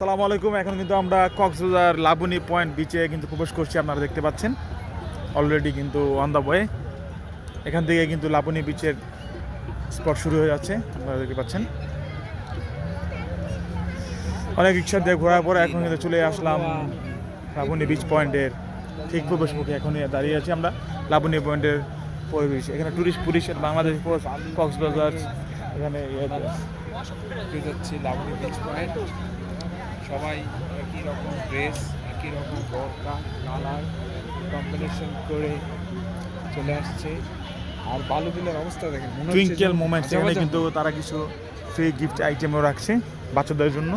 আসসালামু আলাইকুম। এখন কিন্তু আমরা কক্সবাজার লাবণী পয়েন্ট বিচে কিন্তু প্রবেশ করছি। আপনারা দেখতে পাচ্ছেন অলরেডি কিন্তু অন দ্য ওয়ে। এখান থেকে কিন্তু লাবণী বিচের স্পট শুরু হয়ে যাচ্ছে। আপনারা দেখতে পাচ্ছেন অনেক রিক্সা দিয়ে ঘোরার পরে এখন কিন্তু চলে আসলাম লাবণী বিচ পয়েন্টের ঠিক প্রবেশ মুখে। এখন দাঁড়িয়ে আছি আমরা লাবণী পয়েন্টের পরিবেশ। এখানে টুরিস্ট পুলিশ বাংলাদেশ কক্সবাজার এখানে যাচ্ছি লাবণী বিচ পয়েন্ট। সবাই একই রকম ড্রেস, একই রকম বরকা কালার কম্বিনেশন করে চলে আসছে। আর বালু বিলের অবস্থা দেখেন, টুইঙ্কেল মোমেন্টস এখানে কিন্তু তারা কিছু ফ্রি গিফট আইটেমও রাখছে বাচ্চাদের জন্য।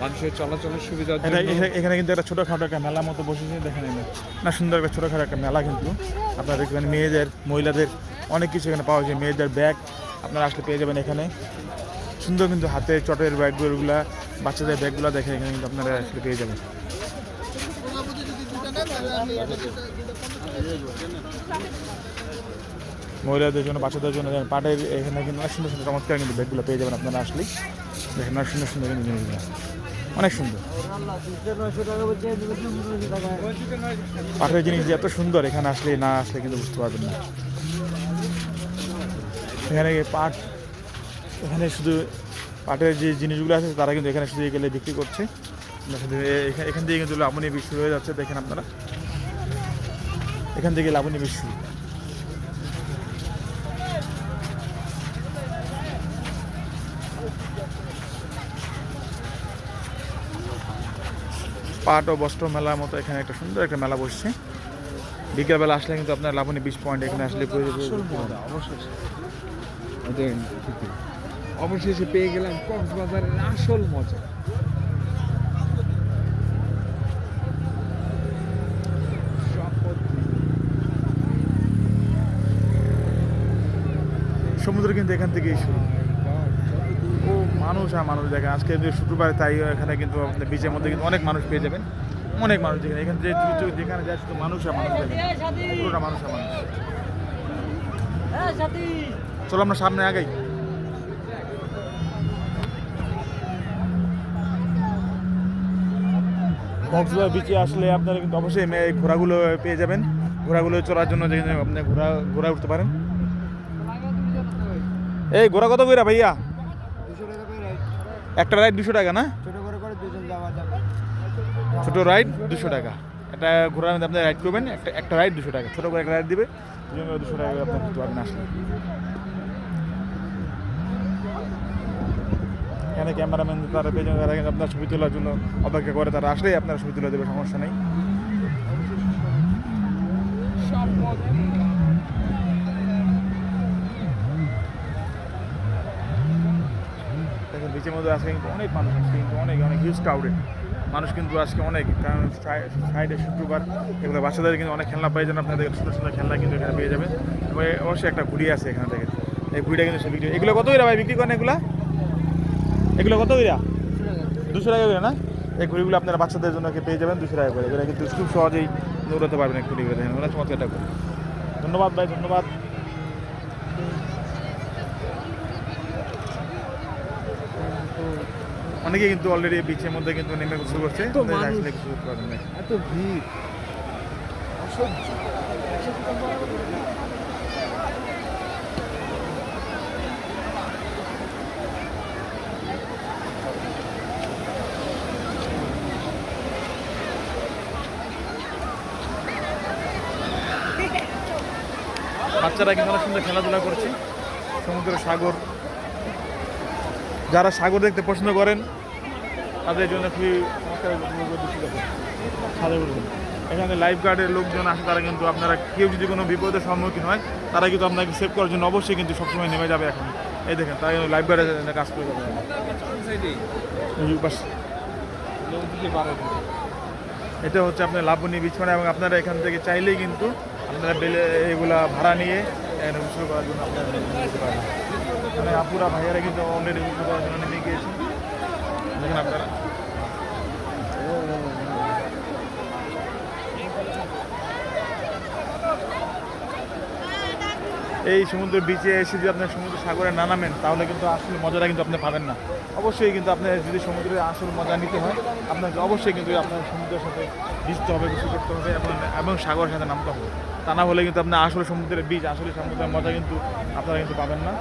মানুষের চলাচলের সুবিধার জন্য এখানে কিন্তু একটা ছোটোখাটো একটা মেলা মতো বসেছে, দেখেন না সুন্দর একটা ছোটোখাটো একটা মেলা। কিন্তু আপনারা দেখবেন মেয়েদের মহিলাদের অনেক কিছু এখানে পাওয়া যায়। মেয়েদের ব্যাগ আপনারা আসলে পেয়ে যাবেন এখানে। সুন্দর কিন্তু হাতে চটের ব্যাগগুলো, বাচ্চাদের ব্যাগগুলো দেখেন এখানে কিন্তু আপনারা আসলে পেয়ে যাবেন। মহিলাদের জন্য, বাচ্চাদের জন্য পাটের এখানে কিন্তু অনেক সুন্দর সুন্দর চমৎকার কিন্তু ব্যাগগুলো পেয়ে যাবেন আপনারা আসলেই। দেখেন অনেক সুন্দর সুন্দর কিন্তু জিনিসগুলো, অনেক সুন্দর পাটের জিনিস যে এত সুন্দর এখানে আসলে না আসলে কিন্তু বুঝতে পারবেন না। এখানে পাট, এখানে শুধু পাটের যে জিনিসগুলো আছে তারা কিন্তু এখানে শুধু গেলে বিক্রি করছে। এখান থেকে কিন্তু লাবণী বিচ শুরু হয়ে যাচ্ছে। দেখেন আপনারা এখান থেকে লাবণী বিচ শুরু। পাট ও বস্ত্র মেলার মতো এখানে একটা সুন্দর একটা মেলা বসছে। বিকেলবেলা আসলে কিন্তু আপনার লাবণী বিচ পয়েন্ট এখানে আসলে অবশেষে পেয়ে গেলাম কক্সবাজারের আসল মজা। সমুদ্র কিন্তু এখান থেকেই শুরু। ও মানুষ আর মানুষ দেখেন, আজকে শুক্রবার, তাই এখানে কিন্তু আপনার বিচের মধ্যে কিন্তু অনেক মানুষ পেয়ে যাবেন। অনেক মানুষ দেখেন এখানে যেখানে যায় শুধু মানুষ আর মানুষ দেখেন, পুরোটা মানুষ আর মানুষ। চলো আমরা সামনে আগাই। কক্সবাজার বিচে আসলে আপনারা কিন্তু অবশ্যই ঘোড়াগুলো পেয়ে যাবেন। ঘোড়াগুলো চড়ার জন্য যেখানে আপনি ঘোড়া উঠতে পারেন। এই ঘোড়া কত কইরা ভাইয়া? একটা রাইড 200 টাকা না? ছোট রাইড 200 টাকা। একটা ঘোড়ার মধ্যে আপনি রাইড করবেন, একটা রাইড 200 টাকা। ছোটো করে একটা রাইড দিবে, 200 টাকা আপনি করতে পারবেন আসলে। এখানে ক্যামেরাম্যান তারা পেয়ে যাবেন, তারা কিন্তু আপনার ছবি তোলার জন্য অপেক্ষা করে। তারা আসলেই আপনারা ছবি তুলে দেবে, সমস্যা নেই। দেখেন বিচের মধ্যে আজকে কিন্তু অনেক মানুষ, আজকে কিন্তু অনেক অনেক হিউজ ক্রাউডেড মানুষ কিন্তু আজকে অনেক। কারণ ফ্রাইডে শুক্রবার এগুলো বাচ্চাদের কিন্তু অনেক খেলনা পেয়ে যান। আপনাদের সুন্দর সুন্দর খেলনা কিন্তু এখানে পেয়ে যাবেন। এবং অবশ্যই একটা ঘুড়ি আছে এখানে থেকে, এই ঘুড়িটা কিন্তু সে বিক্রি। এগুলো কত করে ভাই বিক্রি করেন? এগুলো কত করে? 200 টাকা করে না? এই ঘুড়িগুলো আপনারা বাচ্চাদের জন্য পেয়ে যাবেন 200 টাকা করে। এগুলো কিন্তু খুব সহজেই দৌড়াতে পারবেন এই ঘুড়িগুলো। দেখেন ওরা চমৎকার টাকা। ধন্যবাদ ভাই, ধন্যবাদ। অনেকে কিন্তু অলরেডি বিচের মধ্যে কিন্তু নেমে শুরু করছে। এত ভিড় অসহ্য। বাচ্চারা কিন্তু অনেক সুন্দর খেলাধুলা করছে। সমুদ্র, সাগর, যারা সাগর দেখতে পছন্দ করেন তাদের জন্য খুবই এখানে লাইফ গার্ডের লোকজন আসে। তারা কিন্তু আপনারা কেউ যদি কোনো বিপদের সম্মুখীন হয় তারা কিন্তু আপনাকে সেভ করার জন্য অবশ্যই কিন্তু সবসময় নেমে যাবে। এখন এই দেখেন তারা কিন্তু লাইফ গার্ডের কাজ করে যাবে। এটা হচ্ছে আপনার লাবণী বিচ পয়েন্ট। এবং আপনারা এখান থেকে চাইলেই কিন্তু আপনারা এগুলা ভাড়া নিয়ে গোসল করার জন্য আপনারা নিতে পারেন। মানে আপুরা ভাইয়ারা কিন্তু অলরেডি গোসল করার জন্য নেমে গিয়েছে। দেখেন আপনারা এই সমুদ্রের বিচে এসে যদি আপনার সমুদ্র সাগরে না নামেন তাহলে কিন্তু আসলে মজাটা কিন্তু আপনি পাবেন না। অবশ্যই কিন্তু আপনার যদি সমুদ্রের আসল মজা নিতে হয় আপনাকে অবশ্যই কিন্তু আপনার সমুদ্রের সাথে ভিজতে হবে, গোসল করতে হবে এবং সাগরের সাথে নামতে হবে। তা না হলে কিন্তু আপনার আসলে সমুদ্রের বীজ আসলে সমুদ্রের মজা কিন্তু আপনারা কিন্তু পাবেন না।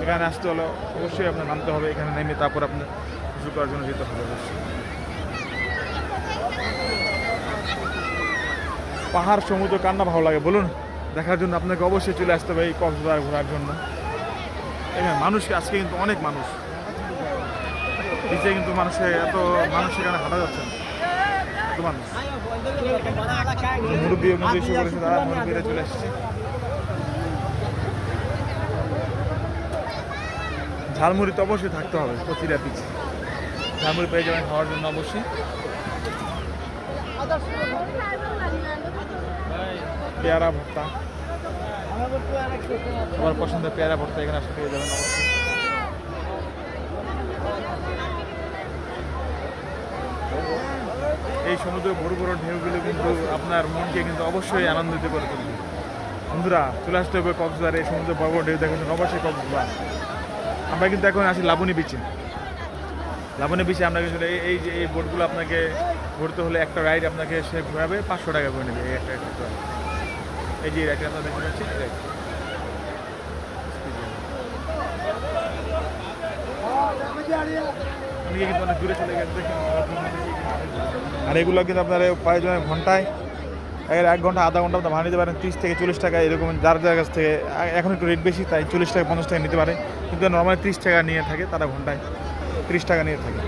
এখানে আসতে হলে অবশ্যই আপনার নামতে হবে, এখানে নেমে তারপর আপনার গোসল করার জন্য যেতে হবে অবশ্যই। পাহাড় সমুদ্র কান্না ভালো লাগে বলুন, দেখার জন্য আপনাকে অবশ্যই চলে আসতে হবে এই কক্সবাজার ঘোরার জন্য। এখানে মানুষ আজকে কিন্তু অনেক মানুষ, নিচে কিন্তু এত মানুষ এখানে হাঁটা যাচ্ছে না, এত মানুষ। মুরব্বী কিন্তু এসে করেছে, তারা মুরব্বীরা চলে এসেছে। ঝালমুড়ি তো অবশ্যই থাকতে হবে প্রতিটা পিছে, ঝালমুড়ি পেয়ে যাবেন খাওয়ার জন্য অবশ্যই। পেয়ারা ভর্তা, সবার পছন্দের পেয়ারা ভর্তা এখানে আসলে পেয়ে যাবেন অবশ্যই। এই সমুদ্রের বড় বড় ঢেউগুলো কিন্তু আপনার মনকে কিন্তু অবশ্যই আনন্দিত করে তুলবে। বন্ধুরা চলে আসতে হবে কক্সবাজার, এই সমুদ্রের বড় বড় ঢেউ দেখার জন্য অবশ্যই কক্সবাজার। আমরা কিন্তু এখন আছি লাবণী বিচে। লাবণী বিচে আমরা কিন্তু এই বোটগুলো আপনাকে ঘুরতে হলে একটা রাইড আপনাকে সে ঘোরাবে 500 টাকা করে নেবে। এই একটা এই যে রাইডটা আপনারা দেখতে পাচ্ছেন, অনেকে কিন্তু অনেক দূরে চলে গেছে। আর এগুলো কিন্তু আপনার প্রায় ঘন্টায় 1 ঘন্টা আধা ঘন্টা আপনার ভাড়া নিতে পারেন 30 থেকে 40 টাকা এরকম, যার যার কাছ থেকে। এখন একটু রেট বেশি তাই 40 টাকা 50 টাকা নিতে পারে, কিন্তু নর্মালি 30 টাকা নিয়ে থাকে, তারা ঘন্টায় 30 টাকা নিয়ে থাকে।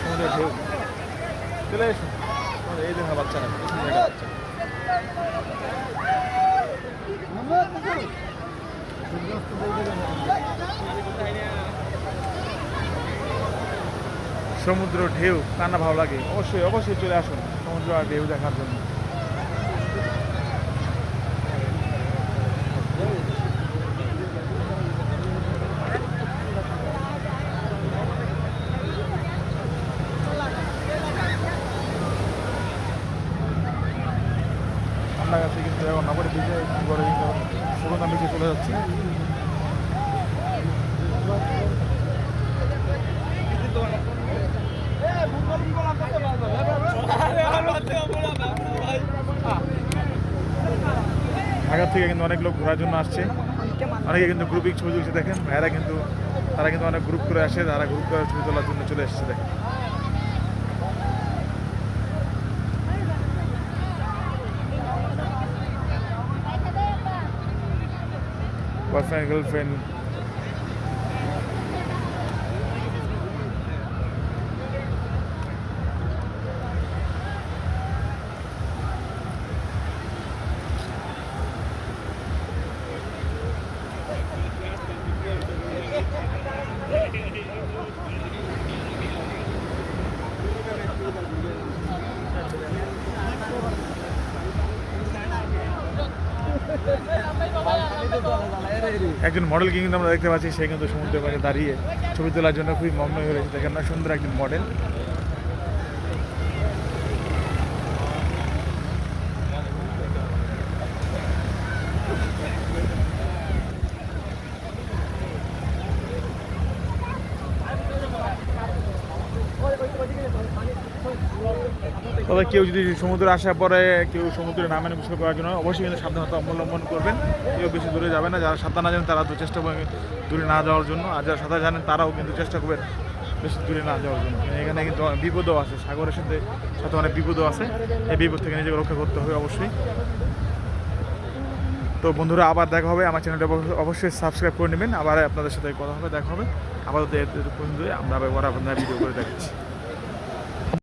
সমুদ্রের ঢেউ চলে এসুন, এই দেখা বাচ্চারা সমুদ্র ঢেউ কান্না ভালো লাগে। অবশ্যই অবশ্যই চলে আসুন সমুদ্র আর ঢেউ দেখার জন্য। ঠান্ডা গাছে কিন্তু এখন নগরে বিচে করে কিন্তু সুগন্ধা বিচে চলে যাচ্ছে। ঢাকা থেকে কিন্তু অনেক লোক ঘোরার জন্য আসছে, অনেকে কিন্তু গ্রুপিং ছবি তুলছে দেখেন ভাইয়ারা, কিন্তু তারা কিন্তু অনেক গ্রুপ করে আসে, তারা গ্রুপ করে ছবি তোলার জন্য চলে এসেছে দেখেন। বয়ফ্রেন্ড গার্লফ্রেন্ড একজন মডেলকে কিন্তু আমরা দেখতে পাচ্ছি, সে কিন্তু সমুদ্রের পাড়ে দাঁড়িয়ে ছবি তোলার জন্য খুবই মগ্ন হয়ে রয়েছে। দেখেন না, সুন্দর একজন মডেল। তবে কেউ যদি সমুদ্রে আসার পরে কেউ সমুদ্রে নামেন গোসল করার জন্য অবশ্যই কিন্তু সাবধানতা অবলম্বন করবেন। কেউ বেশি দূরে যাবে না, যারা সাঁতার না জানেন তারা তো চেষ্টা করবেন দূরে না যাওয়ার জন্য, আর যারা সাঁতার জানেন তারাও কিন্তু চেষ্টা করবেন বেশি দূরে না যাওয়ার জন্য। এখানে কিন্তু বিপদও আছে, সাগরের সাথে সাথে অনেক বিপদও আছে, এই বিপদ থেকে নিজেকে রক্ষা করতে হবে অবশ্যই। তো বন্ধুরা আবার দেখা হবে, আমার চ্যানেলটা অবশ্যই সাবস্ক্রাইব করে নেবেন। আবার আপনাদের সাথে কথা হবে, দেখা হবে। আপাতত আমরা আবার আপনার ভিডিও করে দেখাচ্ছি।